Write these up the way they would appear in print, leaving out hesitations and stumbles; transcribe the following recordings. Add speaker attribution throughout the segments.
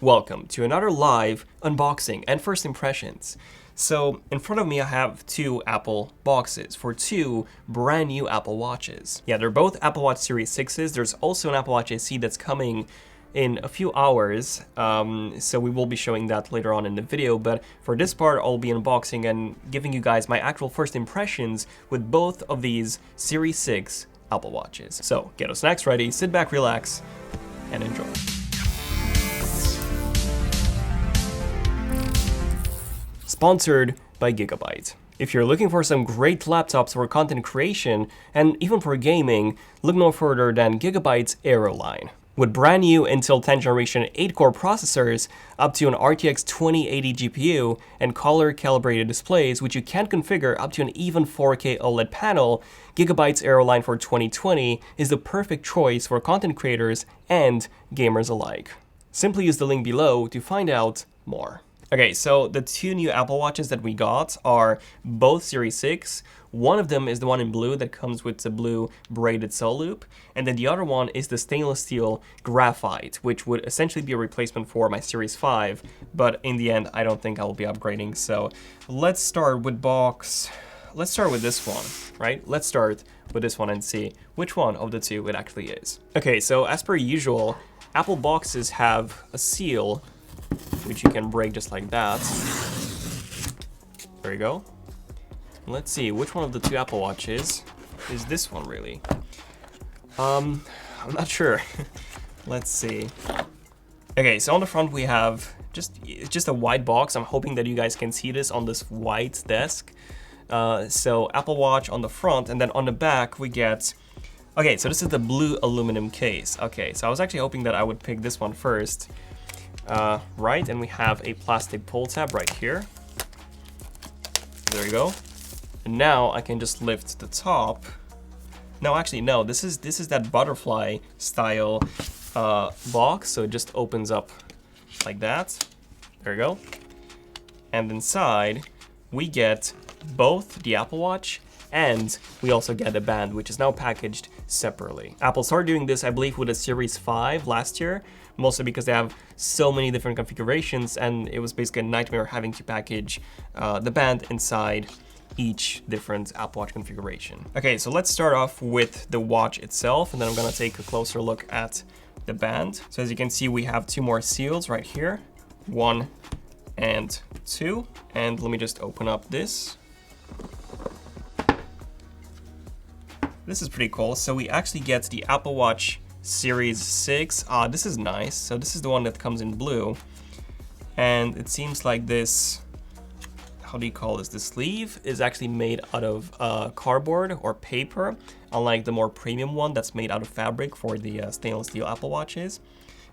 Speaker 1: Welcome to another live unboxing and first impressions. So in front of me I have two Apple boxes for two brand new Apple Watches. Yeah, they're both Apple Watch Series 6s. There's also an Apple Watch SE that's coming in a few hours, so we will be showing that later on in the video, but for this part I'll be unboxing and giving you guys my actual first impressions with both of these Series 6 Apple Watches. So get your snacks ready, sit back, relax, and enjoy. Sponsored by GIGABYTE. If you're looking for some great laptops for content creation and even for gaming, look no further than GIGABYTE's AERO line. With brand new Intel 10th generation 8-core processors, up to an RTX 2080 GPU, and color-calibrated displays, which you can configure up to an even 4K OLED panel, GIGABYTE's AERO line for 2020 is the perfect choice for content creators and gamers alike. Simply use the link below to find out more. Okay, so the two new Apple Watches that we got are both Series 6. One of them is the one in blue that comes with the blue braided cell loop, and then the other one is the stainless steel graphite, which would essentially be a replacement for my Series 5, but in the end, I don't think I will be upgrading. So let's start with let's start with this one, right? Let's start with this one and see which one of the two it actually is. Okay, so as per usual, Apple boxes have a seal which you can break just like that. There you go. Let's see, which one of the two Apple Watches is this one really? I'm not sure. Let's see. Okay, so on the front we have just a white box. I'm hoping that you guys can see this on this white desk. So Apple Watch on the front, and then on the back we get, okay, so this is the blue aluminum case. Okay, so I was actually hoping that I would pick this one first. Right, and we have a plastic pull tab right here. There you go. And now I can just lift the top. No, actually, no. This is that butterfly style box, so it just opens up like that. There you go. And inside we get both the Apple Watch and we also get a band, which is now packaged separately. Apple started doing this, I believe, with a Series 5 last year, mostly because they have so many different configurations, and it was basically a nightmare having to package the band inside each different Apple Watch configuration. Okay, so let's start off with the watch itself, and then I'm gonna take a closer look at the band. So as you can see, we have two more seals right here, 1 and 2. And let me just open up this. This is pretty cool. So we actually get the Apple Watch Series 6. This is nice. So this is the one that comes in blue. And it seems like this, how do you call this? The sleeve is actually made out of cardboard or paper, unlike the more premium one that's made out of fabric for the stainless steel Apple Watches.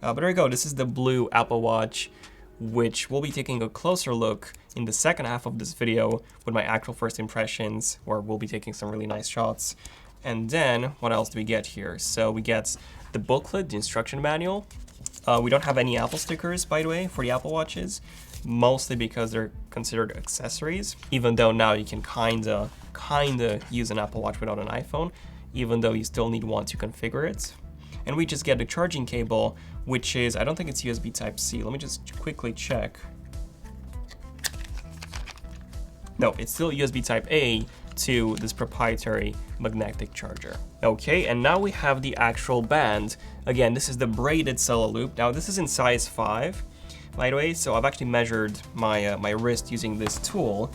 Speaker 1: But there you go. This is the blue Apple Watch, which we'll be taking a closer look in the second half of this video with my actual first impressions, where we'll be taking some really nice shots. And then what else do we get here? So we get the booklet, the instruction manual. We don't have any Apple stickers, by the way, for the Apple Watches, mostly because they're considered accessories, even though now you can kinda use an Apple Watch without an iPhone, even though you still need one to configure it. And we just get the charging cable, which is, I don't think it's USB Type-C. Let me just quickly check. No, it's still USB Type-A to this proprietary magnetic charger. Okay, and now we have the actual band. Again, this is the braided cell loop. Now this is in size 5, by the way, so I've actually measured my my wrist using this tool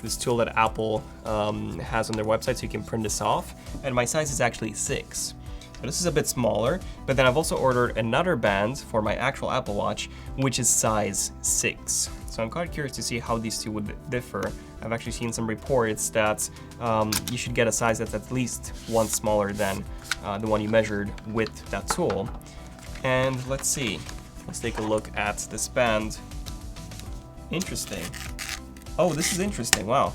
Speaker 1: that Apple has on their website, so you can print this off, and my size is actually 6. So this is a bit smaller, but then I've also ordered another band for my actual Apple Watch, which is size 6. So I'm quite curious to see how these two would differ. I've actually seen some reports that you should get a size that's at least one smaller than the one you measured with that tool. And let's see. Let's take a look at this band. Interesting. Oh, this is interesting. Wow.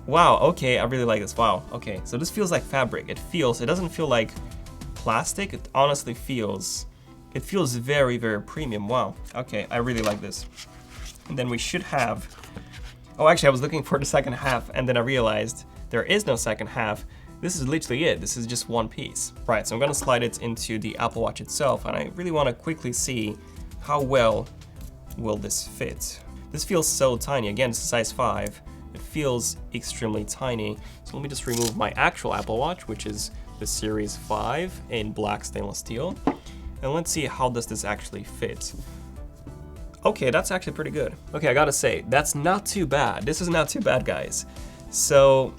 Speaker 1: Wow, okay, I really like this. Wow, okay. So this feels like fabric. It doesn't feel like plastic. It honestly feels very, very premium. Wow, okay, I really like this. And then we should have, oh, actually I was looking for the second half and then I realized there is no second half. This is literally it. This is just one piece. Right, so I'm gonna slide it into the Apple Watch itself, and I really wanna quickly see how well will this fit? This feels so tiny. Again, it's a size 5. It feels extremely tiny. So let me just remove my actual Apple Watch, which is the Series 5 in black stainless steel. And let's see how does this actually fit. Okay, that's actually pretty good. Okay, I gotta say, that's not too bad. This is not too bad, guys. So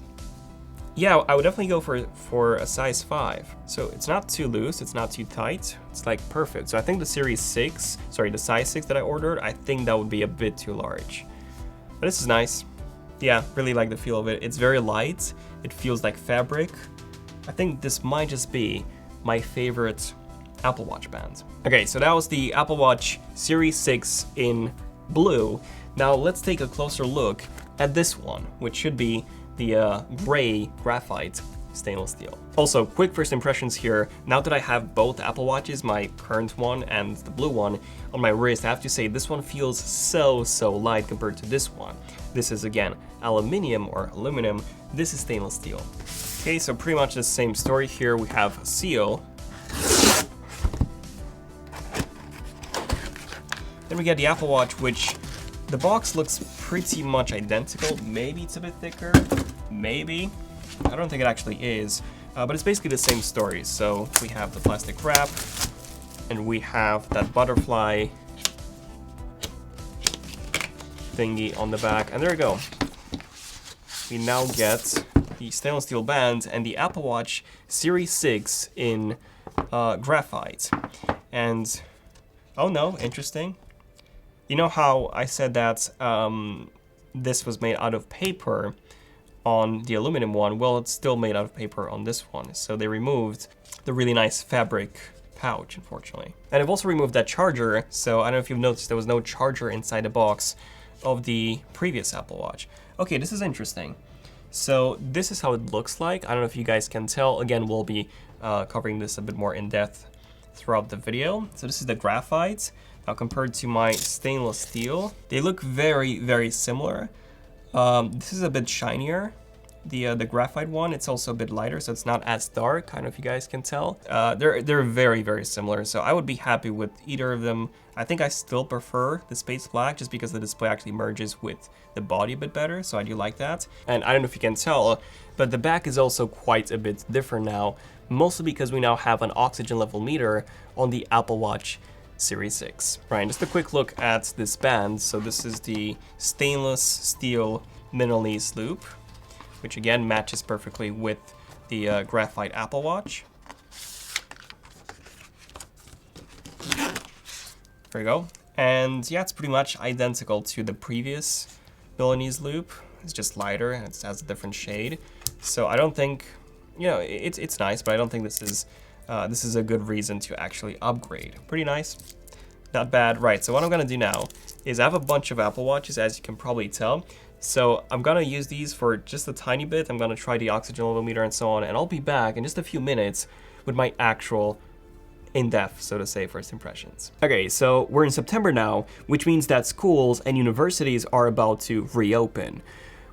Speaker 1: yeah, I would definitely go for a size 5. So it's not too loose, it's not too tight. It's like perfect. So I think the Series 6, sorry, the size 6 that I ordered, I think that would be a bit too large. But this is nice. Yeah, really like the feel of it. It's very light. It feels like fabric. I think this might just be my favorite Apple Watch band. Okay, so that was the Apple Watch Series 6 in blue. Now let's take a closer look at this one, which should be the gray graphite stainless steel. Also, quick first impressions here. Now that I have both Apple Watches, my current one and the blue one, on my wrist, I have to say this one feels so light compared to this one. This is, again, aluminum or aluminum. This is stainless steel. Okay, so pretty much the same story here. We have a seal. Then we get the Apple Watch, which the box looks pretty much identical. Maybe it's a bit thicker, maybe. I don't think it actually is, but it's basically the same story. So we have the plastic wrap, and we have that butterfly thingy on the back, and there we go. We now get the stainless steel band and the Apple Watch Series 6 in graphite. And, oh no, interesting. You know how I said that this was made out of paper on the aluminum one? Well, it's still made out of paper on this one. So they removed the really nice fabric pouch, unfortunately. And I've also removed that charger. So I don't know if you've noticed, there was no charger inside the box of the previous Apple Watch. Okay, this is interesting. So this is how it looks like. I don't know if you guys can tell. Again, we'll be covering this a bit more in depth throughout the video. So this is the graphite. Now compared to my stainless steel, they look very similar. This is a bit shinier. The graphite one, it's also a bit lighter, so it's not as dark. I don't know if you guys can tell. They're very similar, so I would be happy with either of them. I think I still prefer the space black just because the display actually merges with the body a bit better, so I do like that. And I don't know if you can tell, but the back is also quite a bit different now, mostly because we now have an oxygen level meter on the Apple Watch Series 6. Right, just a quick look at this band. So this is the stainless steel Milanese loop, which again matches perfectly with the graphite Apple Watch. There we go. And yeah, it's pretty much identical to the previous Milanese loop. It's just lighter and it has a different shade. So I don't think, you know, it's nice, but I don't think this is a good reason to actually upgrade. Pretty nice, not bad. Right, so what I'm gonna do now is I have a bunch of Apple Watches, as you can probably tell. So I'm gonna use these for just a tiny bit. I'm gonna try the oxygen level meter and so on, and I'll be back in just a few minutes with my actual in-depth, so to say, first impressions. Okay, so we're in September now, which means that schools and universities are about to reopen,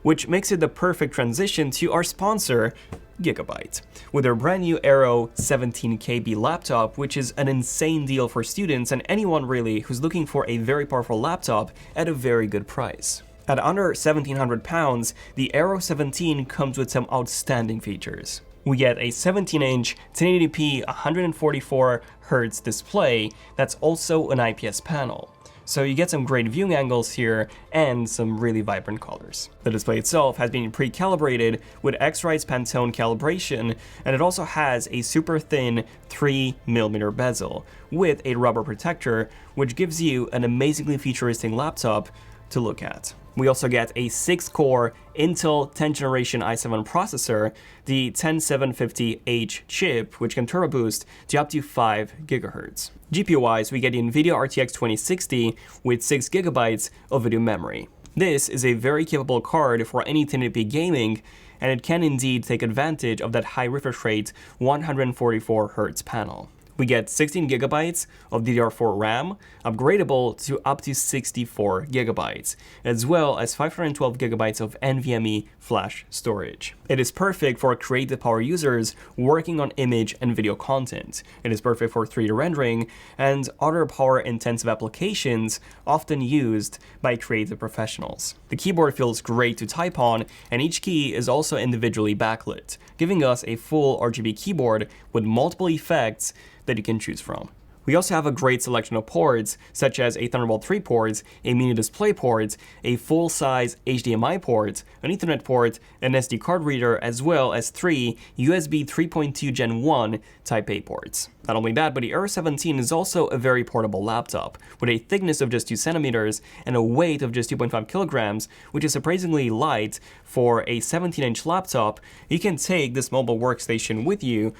Speaker 1: which makes it the perfect transition to our sponsor, GIGABYTE, with their brand new AERO 17KB laptop, which is an insane deal for students and anyone really who's looking for a very powerful laptop at a very good price. At under £1,700, the AERO 17 comes with some outstanding features. We get a 17-inch 1080p 144Hz display that's also an IPS panel. So you get some great viewing angles here and some really vibrant colors. The display itself has been pre-calibrated with X-Rights Pantone calibration, and it also has a super thin 3mm bezel with a rubber protector, which gives you an amazingly futuristic laptop to look at. We also get a 6-core Intel 10th generation i7 processor, the 10750H chip, which can turbo boost to up to 5 GHz. GPU-wise, we get the NVIDIA RTX 2060 with 6 GB of video memory. This is a very capable card for any 1080p gaming, and it can indeed take advantage of that high refresh rate 144Hz panel. We get 16 gigabytes of DDR4 RAM, upgradable to up to 64 gigabytes, as well as 512 gigabytes of NVMe flash storage. It is perfect for creative power users working on image and video content. It is perfect for 3D rendering and other power-intensive applications often used by creative professionals. The keyboard feels great to type on, and each key is also individually backlit, giving us a full RGB keyboard with multiple effects that you can choose from. We also have a great selection of ports, such as a Thunderbolt 3 port, a mini display port, a full-size HDMI port, an Ethernet port, an SD card reader, as well as 3 USB 3.2 Gen 1 Type A ports. Not only that, but the AERO 17 is also a very portable laptop, with a thickness of just 2 centimeters and a weight of just 2.5 kilograms, which is surprisingly light for a 17-inch laptop. You can take this mobile workstation with you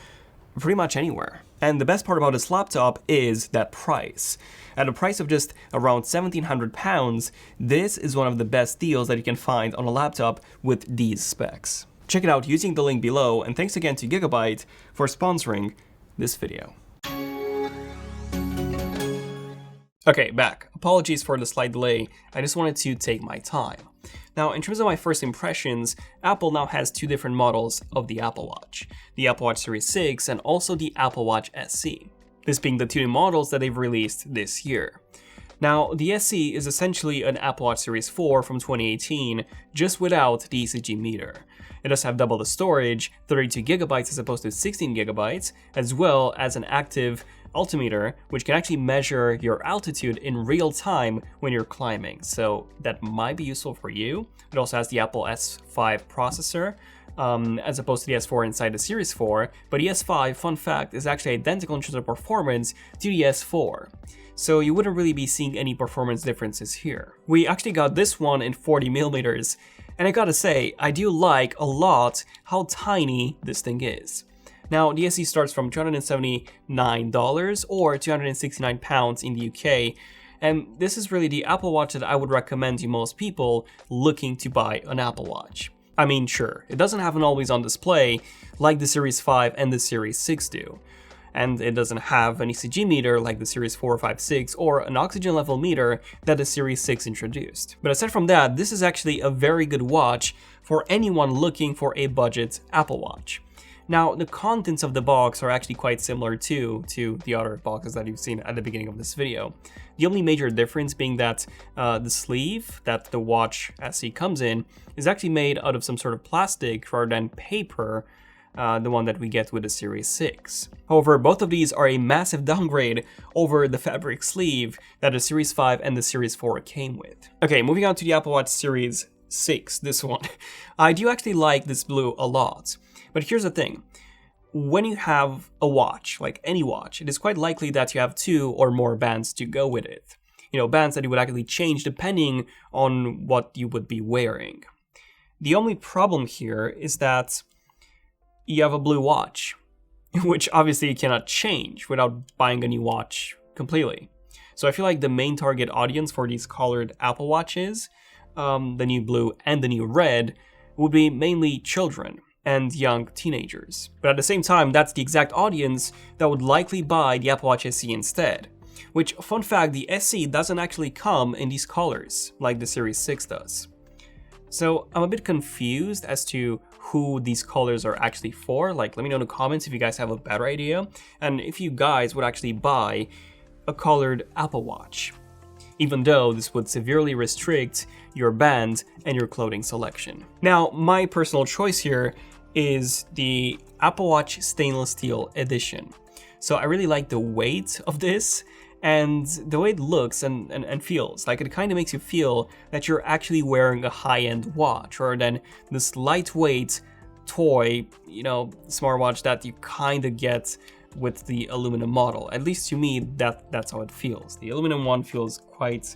Speaker 1: pretty much anywhere. And the best part about this laptop is that price. At a price of just around £1,700, this is one of the best deals that you can find on a laptop with these specs. Check it out using the link below, and thanks again to GIGABYTE for sponsoring this video. Okay, back. Apologies for the slight delay, I just wanted to take my time. Now, in terms of my first impressions, Apple now has 2 different models of the Apple Watch. The Apple Watch Series 6 and also the Apple Watch SE. This being the 2 new models that they've released this year. Now, the SE is essentially an Apple Watch Series 4 from 2018, just without the ECG meter. It does have double the storage, 32 gigabytes as opposed to 16 gigabytes, as well as an active altimeter, which can actually measure your altitude in real time when you're climbing. So that might be useful for you. It also has the Apple S5 processor, as opposed to the S4 inside the Series 4. But the S5, fun fact, is actually identical in terms of performance to the S4. So you wouldn't really be seeing any performance differences here. We actually got this one in 40 millimeters. And I gotta say, I do like a lot how tiny this thing is. Now, the SE starts from $279 or £269 in the UK, and this is really the Apple Watch that I would recommend to most people looking to buy an Apple Watch. I mean, sure, it doesn't have an always-on display like the Series 5 and the Series 6 do, and it doesn't have an ECG meter like the Series 4, 5, 6, or an oxygen level meter that the Series 6 introduced. But aside from that, this is actually a very good watch for anyone looking for a budget Apple Watch. Now, the contents of the box are actually quite similar to the other boxes that you've seen at the beginning of this video. The only major difference being that the sleeve that the Watch SE comes in is actually made out of some sort of plastic rather than paper, the one that we get with the Series 6. However, both of these are a massive downgrade over the fabric sleeve that the Series 5 and the Series 4 came with. Okay, moving on to the Apple Watch Series 6, this one. I do actually like this blue a lot. But here's the thing, when you have a watch, like any watch, it is quite likely that you have 2 or more bands to go with it. You know, bands that you would actually change depending on what you would be wearing. The only problem here is that you have a blue watch, which obviously you cannot change without buying a new watch completely. So I feel like the main target audience for these colored Apple Watches, the new blue and the new red, would be mainly children and young teenagers. But at the same time, that's the exact audience that would likely buy the Apple Watch SE instead. Which, fun fact, the SE doesn't actually come in these colors, like the Series 6 does. So I'm a bit confused as to who these colors are actually for. Like, let me know in the comments if you guys have a better idea, and if you guys would actually buy a colored Apple Watch. Even though this would severely restrict your band and your clothing selection. Now, my personal choice here is the Apple Watch Stainless Steel Edition. So I really like the weight of this and the way it looks and feels. Like, it kind of makes you feel that you're actually wearing a high-end watch rather than this lightweight toy, you know, smartwatch that you kind of get with the aluminum model. At least to me, that's how it feels. The aluminum one feels quite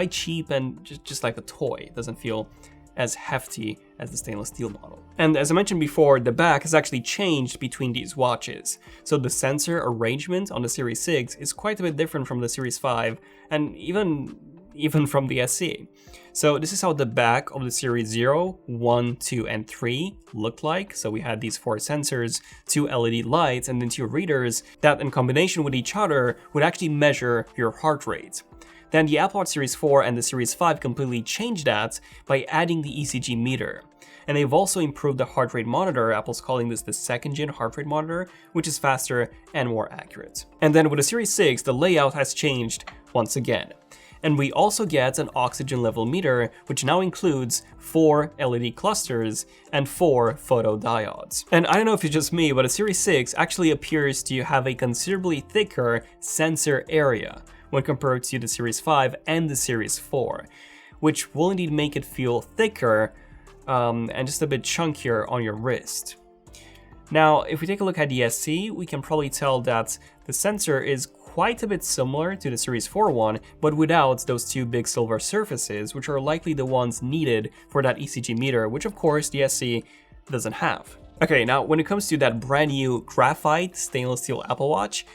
Speaker 1: cheap and just like a toy. It doesn't feel as hefty as the stainless steel model. And as I mentioned before, the back has actually changed between these watches. So the sensor arrangement on the Series 6 is quite a bit different from the Series 5 and even even from the SE. So this is how the back of the Series 0, 1, 2, and 3 looked like. So we had these 4 sensors, 2 LED lights, and then 2 readers that in combination with each other would actually measure your heart rate. Then the Apple Watch Series 4 and the Series 5 completely changed that by adding the ECG meter. And they've also improved the heart rate monitor. Apple's calling this the 2nd-gen heart rate monitor, which is faster and more accurate. And then with the Series 6, the layout has changed once again. And we also get an oxygen level meter, which now includes 4 LED clusters and 4 photodiodes. And I don't know if it's just me, but the Series 6 actually appears to have a considerably thicker sensor area when compared to the Series 5 and the Series 4, which will indeed make it feel thicker and just a bit chunkier on your wrist. Now, if we take a look at the SE, we can probably tell that the sensor is quite a bit similar to the Series 4 one, but without those 2 big silver surfaces, which are likely the ones needed for that ECG meter, which of course the SE doesn't have. Okay, now when it comes to that brand new graphite stainless steel Apple Watch,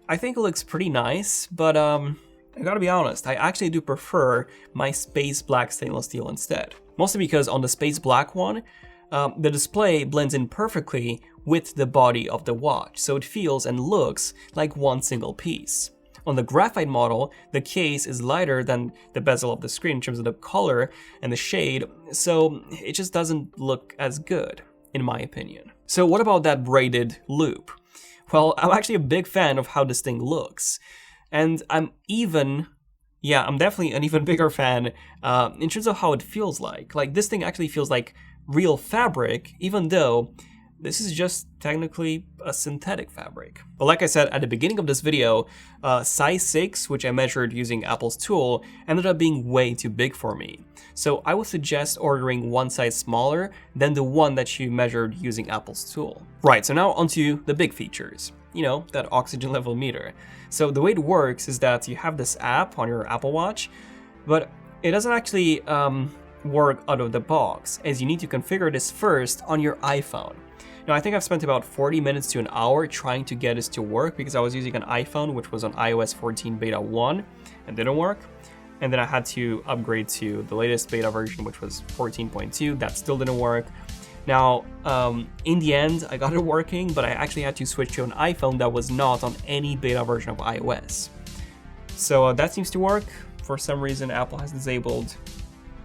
Speaker 1: I think it looks pretty nice, but I gotta be honest, I actually do prefer my space black stainless steel instead. Mostly because on the space black one, the display blends in perfectly with the body of the watch, so it feels and looks like one single piece. On the graphite model, the case is lighter than the bezel of the screen in terms of the color and the shade, so it just doesn't look as good, in my opinion. So what about that braided loop? Well, I'm actually a big fan of how this thing looks, and I'm definitely an even bigger fan in terms of how it feels like. Like, this thing actually feels like real fabric, even though this is just technically a synthetic fabric. But like I said at the beginning of this video, size 6, which I measured using Apple's tool, ended up being way too big for me. So I would suggest ordering one size smaller than the one that you measured using Apple's tool. Right, so now onto the big features. You know, that oxygen level meter. So the way it works is that you have this app on your Apple Watch, but it doesn't actually work out of the box, as you need to configure this first on your iPhone. Now, I think I've spent about 40 minutes to an hour trying to get this to work because I was using an iPhone which was on iOS 14 beta 1 and didn't work. And then I had to upgrade to the latest beta version, which was 14.2. That still didn't work. Now, in the end, I got it working, but I actually had to switch to an iPhone that was not on any beta version of iOS. So that seems to work. For some reason, Apple has disabled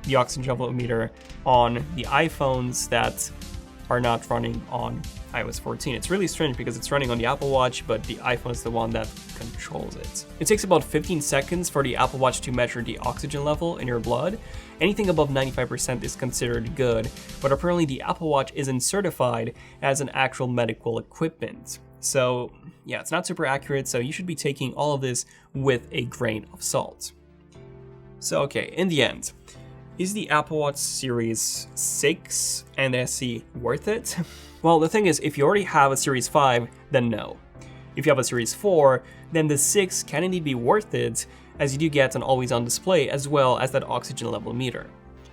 Speaker 1: the oxygen level meter on the iPhones that are not running on iOS 14. It's really strange because it's running on the Apple Watch, but the iPhone is the one that controls it. It takes about 15 seconds for the Apple Watch to measure the oxygen level in your blood. Anything above 95% is considered good, but apparently the Apple Watch isn't certified as an actual medical equipment. So yeah, it's not super accurate, so you should be taking all of this with a grain of salt. So okay, in the end, is the Apple Watch Series 6 and SE worth it? Well, the thing is, if you already have a Series 5, then no. If you have a Series 4, then the 6 can indeed be worth it, as you do get an always-on display as well as that oxygen level meter.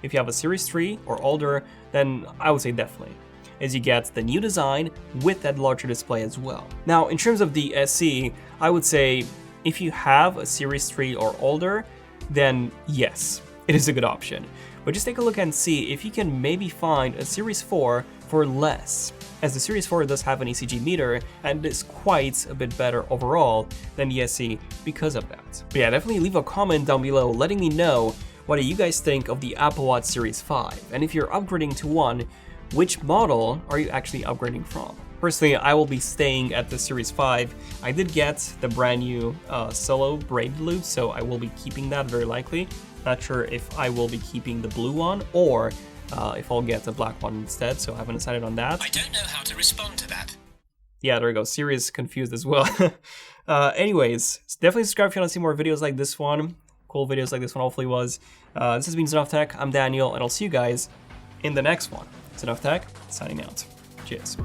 Speaker 1: If you have a Series 3 or older, then I would say definitely, as you get the new design with that larger display as well. Now, in terms of the SE, I would say if you have a Series 3 or older, then yes, it is a good option. But just take a look and see if you can maybe find a Series 4 for less, as the Series 4 does have an ECG meter and is quite a bit better overall than the SE because of that. But yeah, definitely leave a comment down below letting me know what do you guys think of the Apple Watch Series 5, and if you're upgrading to one, which model are you actually upgrading from? Personally, I will be staying at the Series 5. I did get the brand new Solo braided loop, so I will be keeping that very likely. Not sure if I will be keeping the blue one or if I'll get the black one instead, so I haven't decided on that.
Speaker 2: I don't know how to respond to that.
Speaker 1: Yeah, there we go. Siri is confused as well. Anyways, definitely subscribe if you want to see more videos like this one. Cool videos like this one hopefully was. This has been ZONEofTECH. I'm Daniel, and I'll see you guys in the next one. ZONEofTECH, signing out. Cheers.